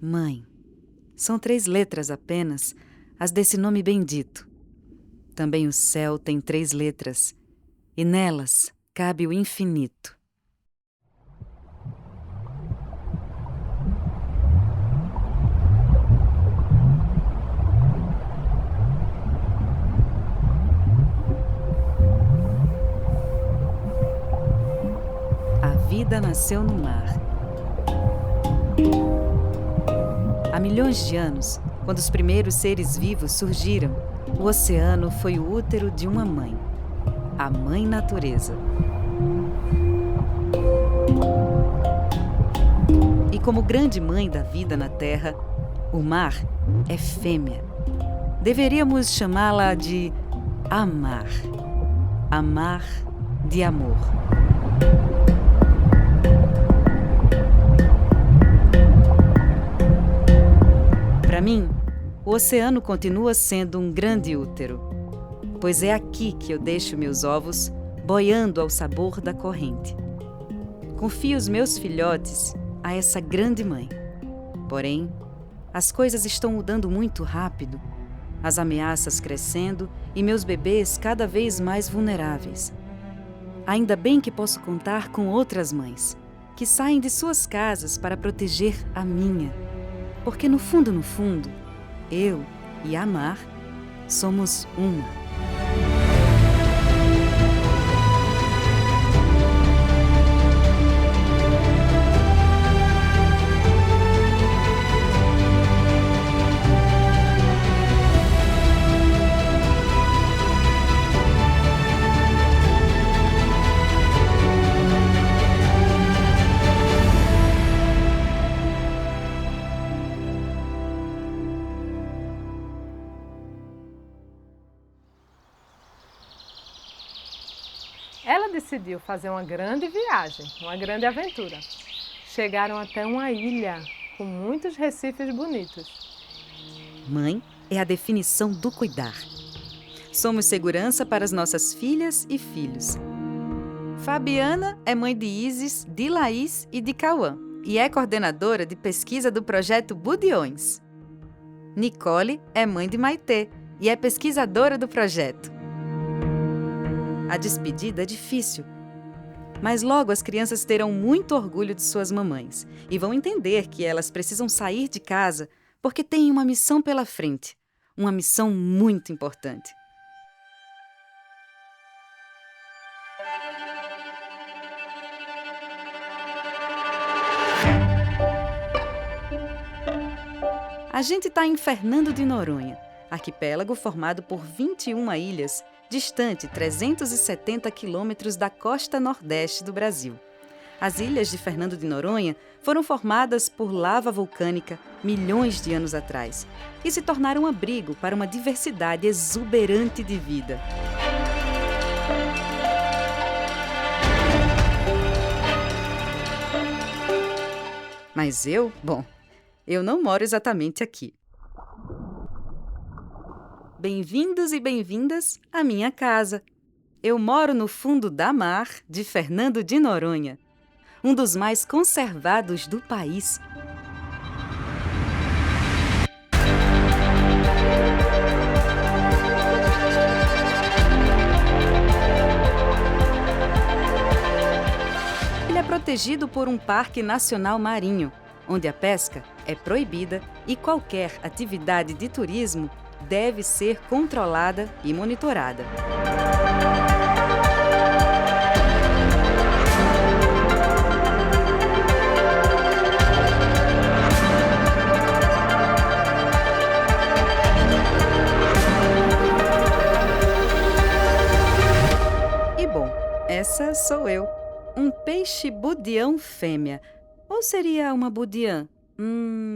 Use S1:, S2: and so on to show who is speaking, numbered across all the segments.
S1: Mãe. São 3 letras apenas, as desse nome bendito. Também o céu tem 3 letras, e nelas cabe o infinito. A vida nasceu no mar. Há milhões de anos, quando os primeiros seres vivos surgiram, o oceano foi o útero de uma mãe, a Mãe Natureza. E como grande mãe da vida na Terra, o mar é fêmea. Deveríamos chamá-la de Amar. Amar de amor. Para mim, o oceano continua sendo um grande útero, pois é aqui que eu deixo meus ovos boiando ao sabor da corrente. Confio os meus filhotes a essa grande mãe. Porém, as coisas estão mudando muito rápido, as ameaças crescendo e meus bebês cada vez mais vulneráveis. Ainda bem que posso contar com outras mães, que saem de suas casas para proteger a minha. Porque no fundo, eu e Amar somos uma.
S2: Ela decidiu fazer uma grande viagem, uma grande aventura. Chegaram até uma ilha com muitos recifes bonitos.
S1: Mãe é a definição do cuidar. Somos segurança para as nossas filhas e filhos. Fabiana é mãe de Isis, de Laís e de Cauã e é coordenadora de pesquisa do projeto Budiões. Nicole é mãe de Maitê e é pesquisadora do projeto. A despedida é difícil, mas logo as crianças terão muito orgulho de suas mamães e vão entender que elas precisam sair de casa porque têm uma missão pela frente, uma missão muito importante. A gente está em Fernando de Noronha, arquipélago formado por 21 ilhas, distante 370 quilômetros da costa nordeste do Brasil. As ilhas de Fernando de Noronha foram formadas por lava vulcânica milhões de anos atrás e se tornaram um abrigo para uma diversidade exuberante de vida. Mas eu não moro exatamente aqui. Bem-vindos e bem-vindas à minha casa. Eu moro no fundo da mar de Fernando de Noronha, um dos mais conservados do país. Ele é protegido por um parque nacional marinho, onde a pesca é proibida e qualquer atividade de turismo deve ser controlada e monitorada. E bom, essa sou eu, um peixe budião fêmea. Ou seria uma budiã?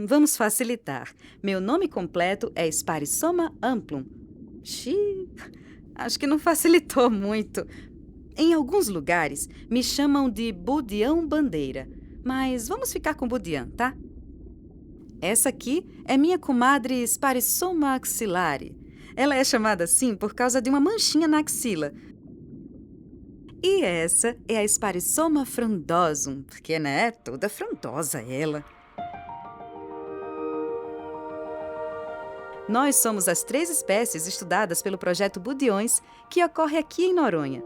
S1: Vamos facilitar. Meu nome completo é Sparissoma amplum. Acho que não facilitou muito. Em alguns lugares me chamam de budião bandeira, mas vamos ficar com budiã, tá? Essa aqui é minha comadre Sparissoma axillare. Ela é chamada assim por causa de uma manchinha na axila. E essa é a Sparissoma frondosum, porque, toda frondosa ela. Nós somos as 3 espécies estudadas pelo projeto Budeões, que ocorre aqui em Noronha.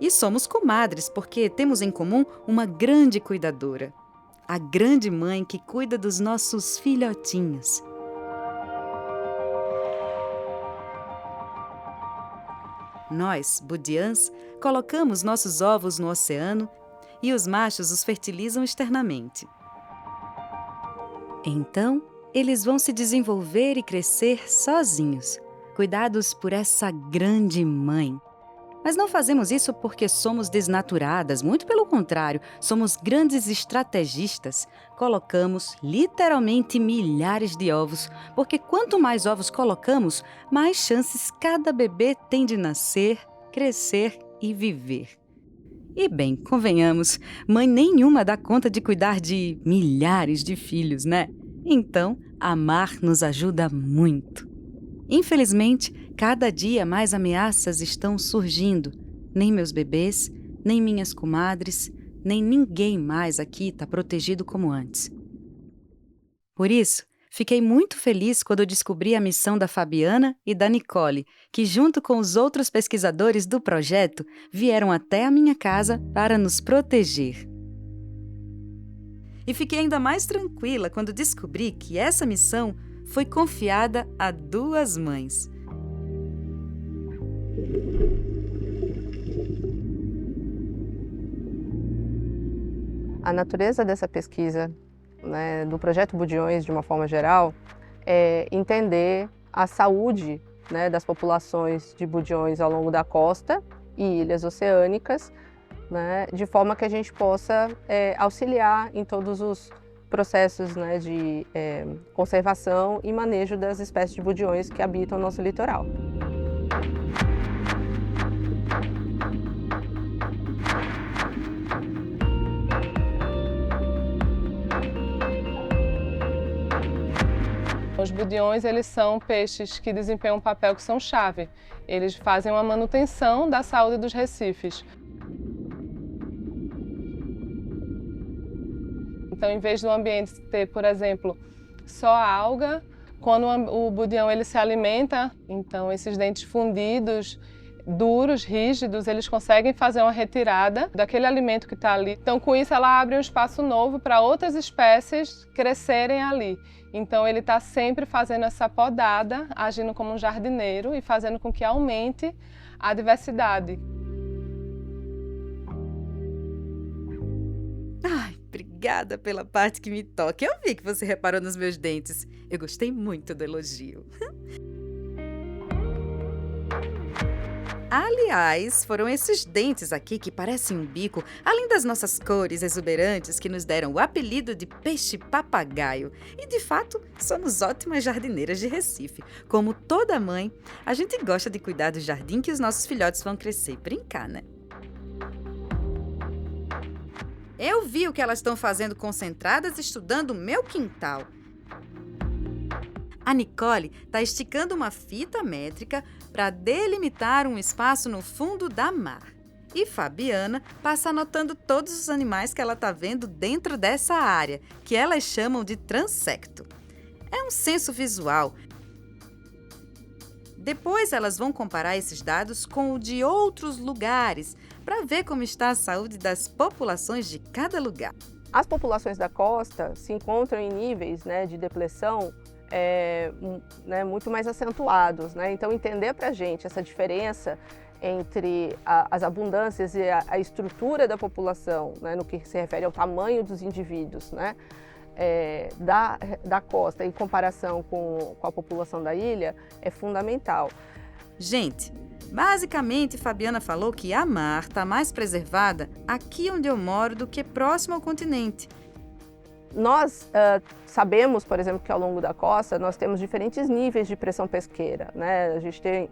S1: E somos comadres porque temos em comum uma grande cuidadora, a grande mãe que cuida dos nossos filhotinhos. Nós, budeãs, colocamos nossos ovos no oceano e os machos os fertilizam externamente. Então, eles vão se desenvolver e crescer sozinhos, cuidados por essa grande mãe. Mas não fazemos isso porque somos desnaturadas, muito pelo contrário, somos grandes estrategistas. Colocamos literalmente milhares de ovos, porque quanto mais ovos colocamos, mais chances cada bebê tem de nascer, crescer e viver. E bem, convenhamos, mãe nenhuma dá conta de cuidar de milhares de filhos, né? Então, amar nos ajuda muito. Infelizmente, cada dia mais ameaças estão surgindo. Nem meus bebês, nem minhas comadres, nem ninguém mais aqui está protegido como antes. Por isso, fiquei muito feliz quando descobri a missão da Fabiana e da Nicole, que junto com os outros pesquisadores do projeto, vieram até a minha casa para nos proteger. E fiquei ainda mais tranquila quando descobri que essa missão foi confiada a 2 mães.
S3: A natureza dessa pesquisa, né, do projeto Budeões, de uma forma geral, é entender a saúde, né, das populações de budeões ao longo da costa e ilhas oceânicas, né, de forma que a gente possa auxiliar em todos os processos, né, de conservação e manejo das espécies de budeões que habitam o nosso litoral.
S2: Os budeões, eles são peixes que desempenham um papel que são chave. Eles fazem uma manutenção da saúde dos recifes. Então, em vez do ambiente ter, por exemplo, só alga, quando o budeão ele se alimenta, então esses dentes fundidos, duros, rígidos, eles conseguem fazer uma retirada daquele alimento que está ali. Então, com isso, ela abre um espaço novo para outras espécies crescerem ali. Então, ele está sempre fazendo essa podada, agindo como um jardineiro e fazendo com que aumente a diversidade.
S1: Ai, obrigada pela parte que me toca. Eu vi que você reparou nos meus dentes. Eu gostei muito do elogio. Aliás, foram esses dentes aqui que parecem um bico, além das nossas cores exuberantes que nos deram o apelido de peixe-papagaio. E, de fato, somos ótimas jardineiras de Recife. Como toda mãe, a gente gosta de cuidar do jardim que os nossos filhotes vão crescer e brincar, né? Eu vi o que elas estão fazendo concentradas estudando o meu quintal. A Nicole está esticando uma fita métrica para delimitar um espaço no fundo da mar. E Fabiana passa anotando todos os animais que ela está vendo dentro dessa área, que elas chamam de transecto. É um censo visual. Depois elas vão comparar esses dados com o de outros lugares, para ver como está a saúde das populações de cada lugar.
S3: As populações da costa se encontram em níveis, né, de depressão muito mais acentuados, né? Então, entender para a gente essa diferença entre as abundâncias e a estrutura da população, né, no que se refere ao tamanho dos indivíduos, né, da costa em comparação com a população da ilha, é fundamental.
S1: Gente, basicamente, Fabiana falou que a mar está mais preservada aqui onde eu moro do que próximo ao continente.
S3: Nós sabemos, por exemplo, que ao longo da costa nós temos diferentes níveis de pressão pesqueira, né? A gente tem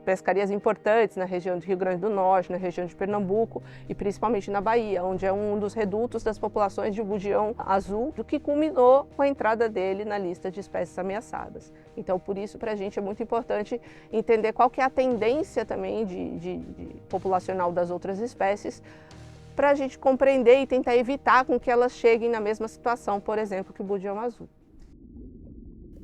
S3: pescarias importantes na região do Rio Grande do Norte, na região de Pernambuco e principalmente na Bahia, onde é um dos redutos das populações de budeão azul, do que culminou com a entrada dele na lista de espécies ameaçadas. Então, por isso, para a gente é muito importante entender qual que é a tendência também de populacional das outras espécies, para a gente compreender e tentar evitar com que elas cheguem na mesma situação, por exemplo, que o budeão azul.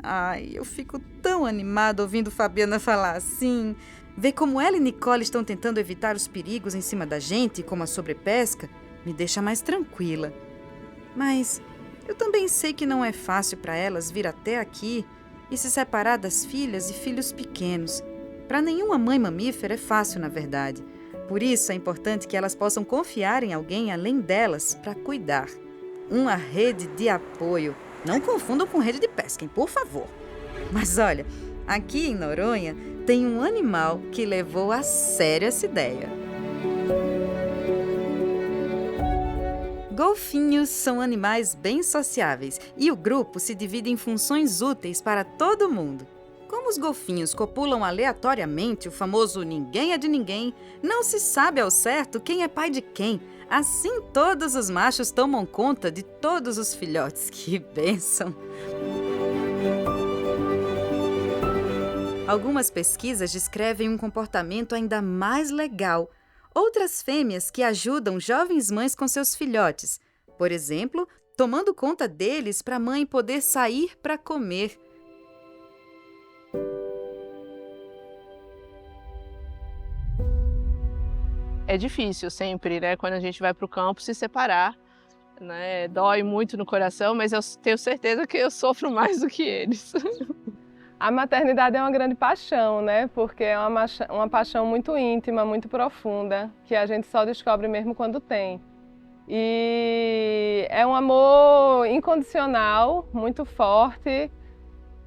S1: Ai, eu fico tão animada ouvindo Fabiana falar assim. Ver como ela e Nicole estão tentando evitar os perigos em cima da gente, como a sobrepesca, me deixa mais tranquila. Mas eu também sei que não é fácil para elas vir até aqui e se separar das filhas e filhos pequenos. Para nenhuma mãe mamífera é fácil, na verdade. Por isso é importante que elas possam confiar em alguém além delas para cuidar. Uma rede de apoio. Não confundam com rede de pesca, hein, por favor. Mas olha, aqui em Noronha tem um animal que levou a sério essa ideia. Golfinhos são animais bem sociáveis e o grupo se divide em funções úteis para todo mundo. Como os golfinhos copulam aleatoriamente, o famoso ninguém é de ninguém, não se sabe ao certo quem é pai de quem. Assim todos os machos tomam conta de todos os filhotes. Que bênção! Algumas pesquisas descrevem um comportamento ainda mais legal. Outras fêmeas que ajudam jovens mães com seus filhotes. Por exemplo, tomando conta deles para a mãe poder sair para comer.
S3: É difícil sempre, né, quando a gente vai para o campo, se separar, né? Dói muito no coração, mas eu tenho certeza que eu sofro mais do que eles.
S2: A maternidade é uma grande paixão, né? Porque é uma paixão muito íntima, muito profunda, que a gente só descobre mesmo quando tem. E é um amor incondicional, muito forte,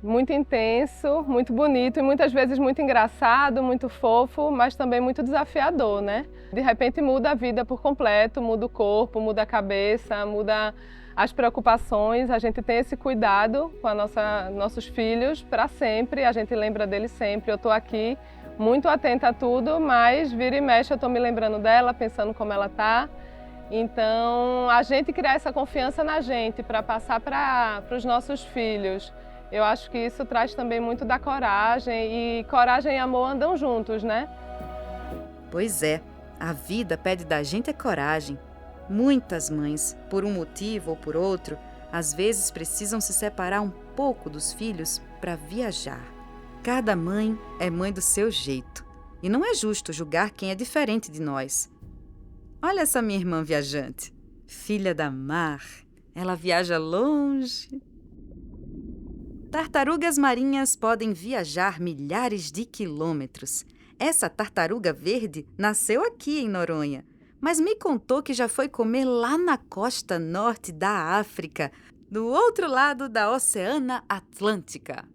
S2: muito intenso, muito bonito e muitas vezes muito engraçado, muito fofo, mas também muito desafiador, né? De repente muda a vida por completo, muda o corpo, muda a cabeça, muda as preocupações. A gente tem esse cuidado com nossos filhos para sempre, a gente lembra deles sempre. Eu estou aqui muito atenta a tudo, mas vira e mexe eu estou me lembrando dela, pensando como ela está. Então, a gente criar essa confiança na gente para passar para os nossos filhos, eu acho que isso traz também muito da coragem, e coragem e amor andam juntos, né?
S1: Pois é, a vida pede da gente coragem. Muitas mães, por um motivo ou por outro, às vezes precisam se separar um pouco dos filhos para viajar. Cada mãe é mãe do seu jeito, e não é justo julgar quem é diferente de nós. Olha essa minha irmã viajante, filha da mar, ela viaja longe. Tartarugas marinhas podem viajar milhares de quilômetros. Essa tartaruga verde nasceu aqui em Noronha, mas me contou que já foi comer lá na costa norte da África, do outro lado da Oceana Atlântica.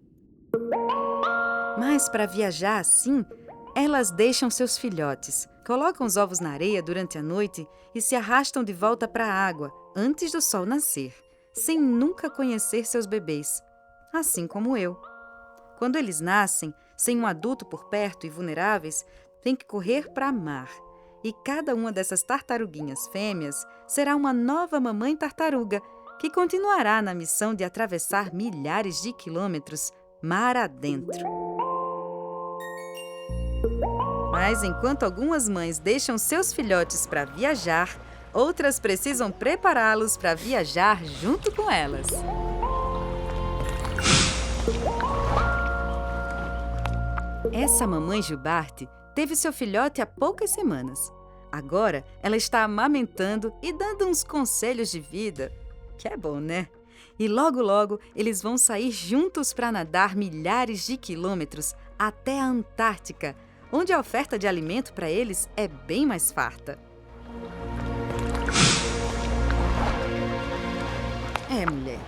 S1: Mas para viajar assim, elas deixam seus filhotes, colocam os ovos na areia durante a noite e se arrastam de volta para a água antes do sol nascer, sem nunca conhecer seus bebês. Assim como eu. Quando eles nascem, sem um adulto por perto e vulneráveis, têm que correr para mar. E cada uma dessas tartaruguinhas fêmeas será uma nova mamãe tartaruga, que continuará na missão de atravessar milhares de quilômetros mar adentro. Mas enquanto algumas mães deixam seus filhotes para viajar, outras precisam prepará-los para viajar junto com elas. Essa mamãe jubarte teve seu filhote há poucas semanas. Agora ela está amamentando e dando uns conselhos de vida, que é bom, né? E logo logo eles vão sair juntos para nadar milhares de quilômetros até a Antártica, onde a oferta de alimento para eles é bem mais farta. É, mulher,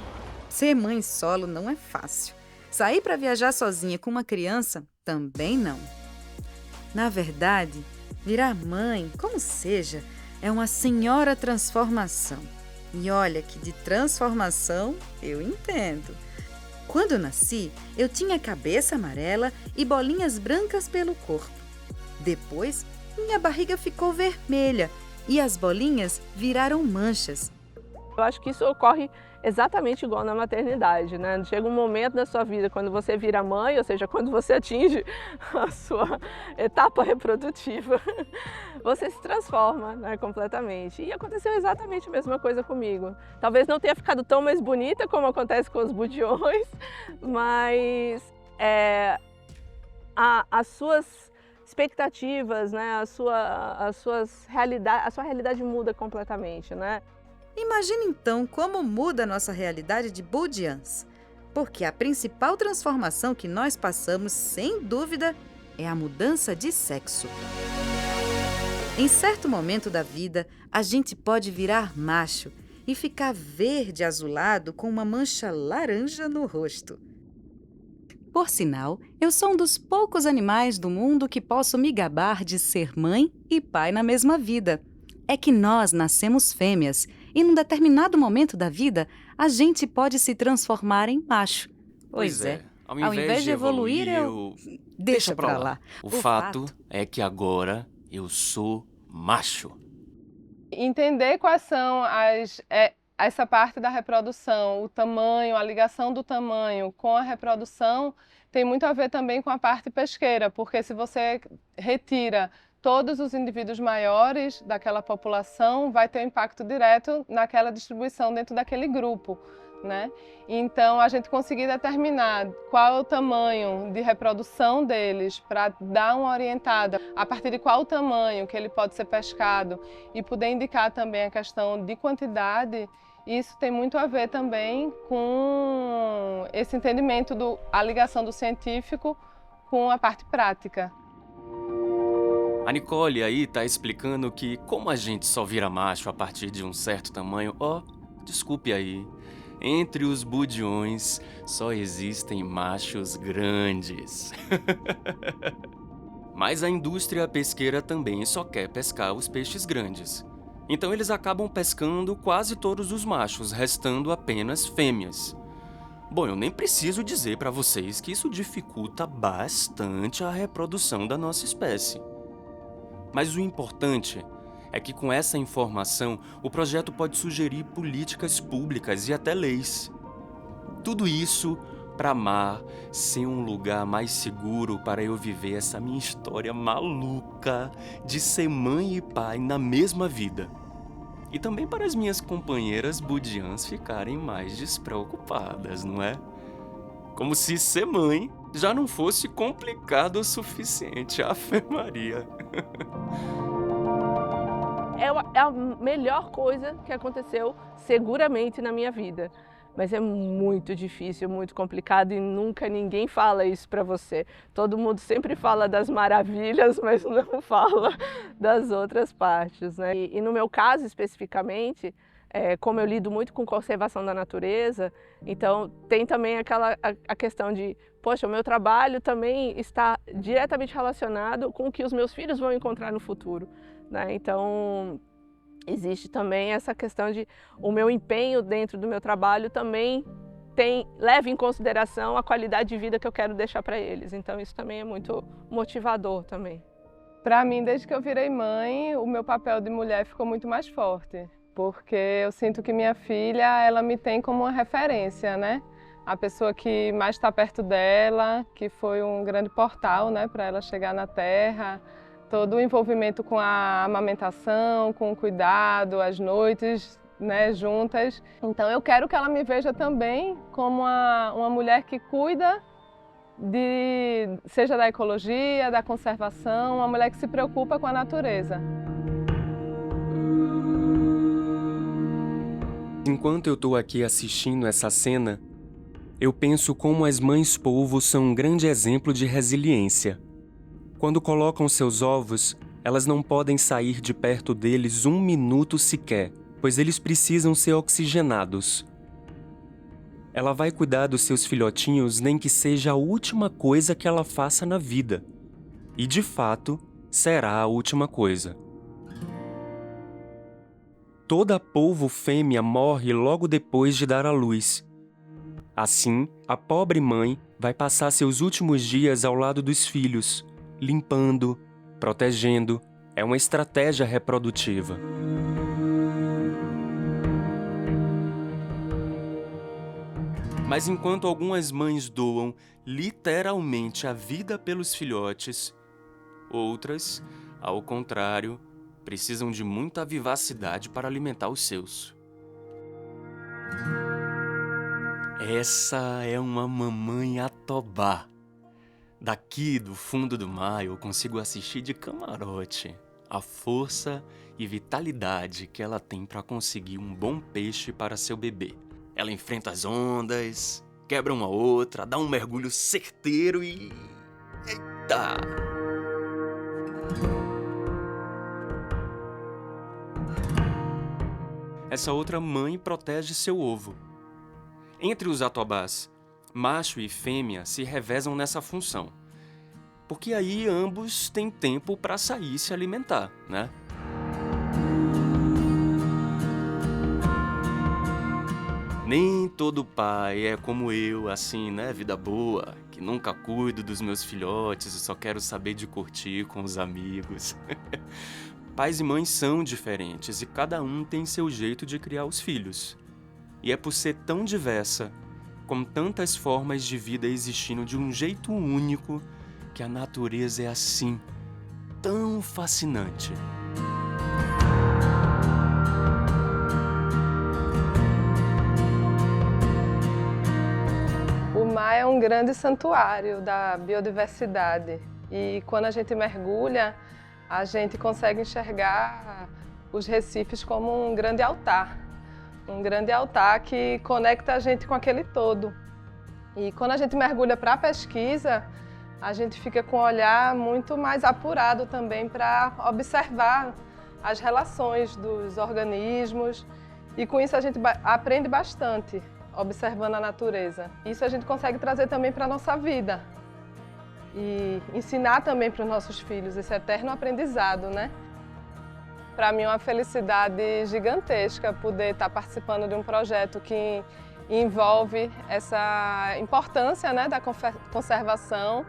S1: ser mãe solo não é fácil. Sair para viajar sozinha com uma criança também não. Na verdade, virar mãe, como seja, é uma senhora transformação. E olha que de transformação eu entendo. Quando eu nasci, eu tinha cabeça amarela e bolinhas brancas pelo corpo. Depois, minha barriga ficou vermelha e as bolinhas viraram manchas.
S3: Eu acho que isso ocorre exatamente igual na maternidade, né? Chega um momento da sua vida, quando você vira mãe, ou seja, quando você atinge a sua etapa reprodutiva, você se transforma, né, completamente. E aconteceu exatamente a mesma coisa comigo. Talvez não tenha ficado tão mais bonita como acontece com os budiões, mas as suas expectativas, né, a sua realidade muda completamente, né?
S1: Imagine então como muda a nossa realidade de budiãs. Porque a principal transformação que nós passamos, sem dúvida, é a mudança de sexo. Em certo momento da vida, a gente pode virar macho e ficar verde azulado com uma mancha laranja no rosto. Por sinal, eu sou um dos poucos animais do mundo que posso me gabar de ser mãe e pai na mesma vida. É que nós nascemos fêmeas e num determinado momento da vida, a gente pode se transformar em macho. Pois é.
S4: Ao invés de evoluir,
S1: Deixa pra lá.
S4: O fato é que agora eu sou macho.
S2: Entender quais são essa parte da reprodução, o tamanho, a ligação do tamanho com a reprodução tem muito a ver também com a parte pesqueira, porque se você retira todos os indivíduos maiores daquela população, vai ter um impacto direto naquela distribuição dentro daquele grupo, né? Então, a gente conseguir determinar qual é o tamanho de reprodução deles para dar uma orientada a partir de qual o tamanho que ele pode ser pescado e poder indicar também a questão de quantidade, isso tem muito a ver também com esse entendimento a ligação do científico com a parte prática.
S4: A Nicole aí tá explicando que como a gente só vira macho a partir de um certo tamanho, desculpe aí, entre os budiões só existem machos grandes. Mas a indústria pesqueira também só quer pescar os peixes grandes. Então eles acabam pescando quase todos os machos, restando apenas fêmeas. Bom, eu nem preciso dizer para vocês que isso dificulta bastante a reprodução da nossa espécie. Mas o importante é que com essa informação, o projeto pode sugerir políticas públicas e até leis. Tudo isso para Mar ser um lugar mais seguro para eu viver essa minha história maluca de ser mãe e pai na mesma vida. E também para as minhas companheiras budiãs ficarem mais despreocupadas, não é? Como se ser mãe já não fosse complicado o suficiente, Ave Maria.
S3: É a melhor coisa que aconteceu seguramente na minha vida. Mas é muito difícil, muito complicado e nunca ninguém fala isso para você. Todo mundo sempre fala das maravilhas, mas não fala das outras partes, né? E no meu caso especificamente, como eu lido muito com conservação da natureza, então tem também a questão de, poxa, o meu trabalho também está diretamente relacionado com o que os meus filhos vão encontrar no futuro, né? Então existe também essa questão de o meu empenho dentro do meu trabalho também leva em consideração a qualidade de vida que eu quero deixar para eles. Então isso também é muito motivador também.
S2: Para mim, desde que eu virei mãe, o meu papel de mulher ficou muito mais forte, porque eu sinto que minha filha, ela me tem como uma referência, né? A pessoa que mais está perto dela, que foi um grande portal, né, para ela chegar na Terra. Todo o envolvimento com a amamentação, com o cuidado, as noites, né, juntas. Então eu quero que ela me veja também como uma mulher que cuida seja da ecologia, da conservação, uma mulher que se preocupa com a natureza.
S4: Enquanto eu tô aqui assistindo essa cena, eu penso como as mães-polvo são um grande exemplo de resiliência. Quando colocam seus ovos, elas não podem sair de perto deles 1 minuto sequer, pois eles precisam ser oxigenados. Ela vai cuidar dos seus filhotinhos nem que seja a última coisa que ela faça na vida. E, de fato, será a última coisa. Toda polvo fêmea morre logo depois de dar à luz. Assim, a pobre mãe vai passar seus últimos dias ao lado dos filhos, limpando, protegendo. É uma estratégia reprodutiva. Mas enquanto algumas mães doam literalmente a vida pelos filhotes, outras, ao contrário, precisam de muita vivacidade para alimentar os seus. Essa é uma mamãe atobá. Daqui do fundo do mar eu consigo assistir de camarote a força e vitalidade que ela tem para conseguir um bom peixe para seu bebê. Ela enfrenta as ondas, quebra uma outra, dá um mergulho certeiro e... Eita! Essa outra mãe protege seu ovo. Entre os atobás, macho e fêmea se revezam nessa função, porque aí ambos têm tempo para sair e se alimentar, né? Nem todo pai é como eu, assim, né? Vida boa, que nunca cuido dos meus filhotes e só quero saber de curtir com os amigos. Pais e mães são diferentes e cada um tem seu jeito de criar os filhos. E é por ser tão diversa, com tantas formas de vida existindo de um jeito único, que a natureza é assim, tão fascinante.
S2: O mar é um grande santuário da biodiversidade e quando a gente mergulha, a gente consegue enxergar os recifes como um grande altar que conecta a gente com aquele todo. E quando a gente mergulha para a pesquisa, a gente fica com um olhar muito mais apurado também para observar as relações dos organismos e com isso a gente aprende bastante observando a natureza. Isso a gente consegue trazer também para a nossa vida e ensinar também para os nossos filhos esse eterno aprendizado, né? Para mim é uma felicidade gigantesca poder estar participando de um projeto que envolve essa importância, né, da conservação,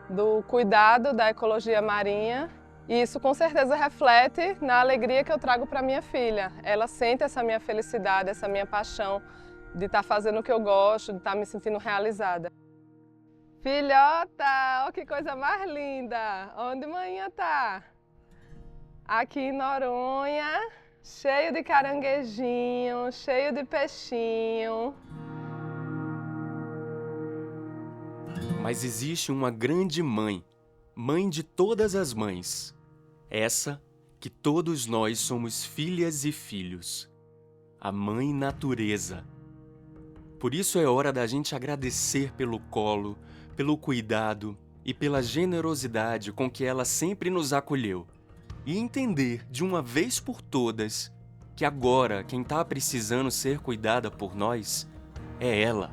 S2: do cuidado da ecologia marinha. E isso com certeza reflete na alegria que eu trago para minha filha. Ela sente essa minha felicidade, essa minha paixão de estar fazendo o que eu gosto, de estar me sentindo realizada. Filhota, oh, que coisa mais linda! Onde manhã tá? Aqui em Noronha, cheio de caranguejinho, cheio de peixinho.
S4: Mas existe uma grande mãe, mãe de todas as mães. Essa que todos nós somos filhas e filhos. A Mãe Natureza. Por isso é hora da gente agradecer pelo colo, pelo cuidado e pela generosidade com que ela sempre nos acolheu. E entender de uma vez por todas que agora quem está precisando ser cuidada por nós é ela.